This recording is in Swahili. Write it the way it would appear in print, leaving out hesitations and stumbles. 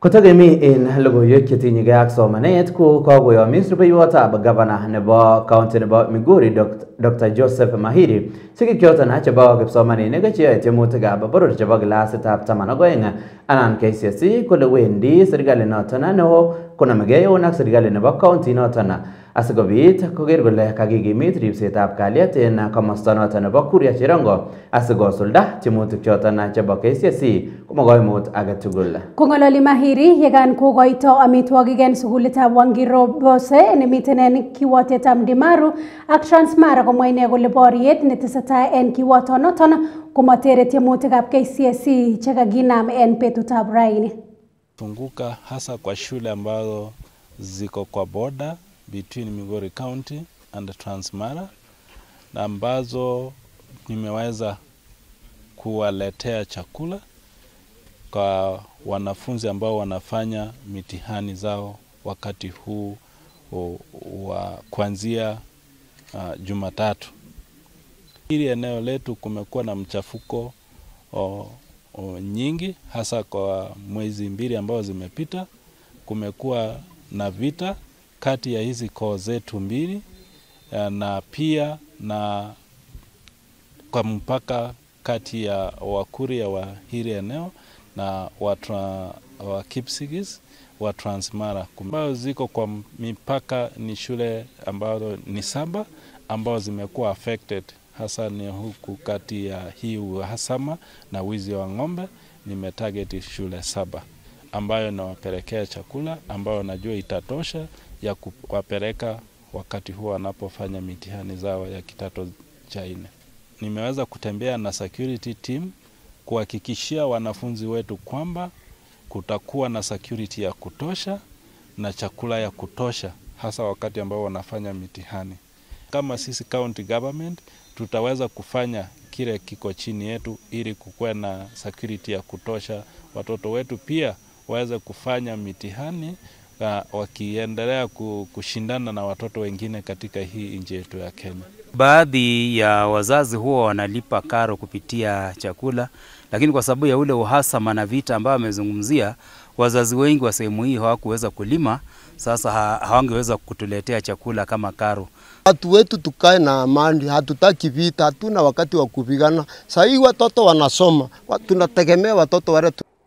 Kotagemi in logoiwek chetinyegei ak somanet ko kakoyomis rubeiwotab gavana nebo county nebo Migori Dr. Joseph Mahiri sigik choton chebo kipsomaninik cheyoe tiemutikab boror chebo kilasitab 12 anan KCSE kole wendi serikali noton neo konamegei eun ak serikali nebo county noton asikobit koker kole kakikimit ribsetab kalyet en komosta noton nebo Kuria Cherongo asikosulda tiemutik choton chebo KCSE komakoimut age tugul. Kongololi Mahiri yekan kokoito amitwogik en sukulitab Wangiro Bose nemiten en kiwotetab Mdimaru ak Transmara komwa ine kole boriet netesetai en kiwotonoton komatere tiemutikab KCSE chekakinam en betutab raini. Funguka hasa kwa shule ambazo ziko kwa border between Migori County and Transmara na ambazo nimeweza kuwaletea chakula kwa wanafunzi ambao wanafanya mitihani zao wakati huu wa kuanzia Jumatatu. Hili eneo letu kumekuwa na mchafuko nyingi hasa kwa mwezi mbili ambao zimepita. Kumekuwa na vita kati ya hizi koo zetu mbili na pia na kwa mpaka kati ya Wakuria wa hili eneo na wa Kipsigis wa Transmara. Ambao ziko kwa mipaka ni shule ambazo ni 7 ambao zimekuwa affected hasa ni huku kati ya hii uhasama na wizi wa ng'ombe. Nimetarget shule 7 ambayo nawapelekea chakula ambayo najua itatosha ya kuwapeleka wakati huo wanapofanya mitihani zao ya kidato cha 4. Nimeweza kutembea na security team kuhakikishia wanafunzi wetu kwamba kutakuwa na security ya kutosha na chakula ya kutosha hasa wakati ambao wanafanya mitihani. Kama sisi county government tutaweza kufanya kile kiko chini yetu ili kukuwe na security ya kutosha, watoto wetu pia waweze kufanya mitihani wakiendelea kushindana na watoto wengine katika hii nchi yetu ya Kenya. Baadhi ya wazazi huwa wanalipa karo kupitia chakula, lakini kwa sababu ya ule uhasama na vita ambao amezungumzia, wazazi wengi wa sehemu hii hawakuweza kulima, sasa hawangeweza kutuletea chakula kama karo. Watu wetu tukae na amani, hatutaki vita, hatuna wakati wa kupigana. Sasa hii watoto wanasoma, tunategemea watoto wale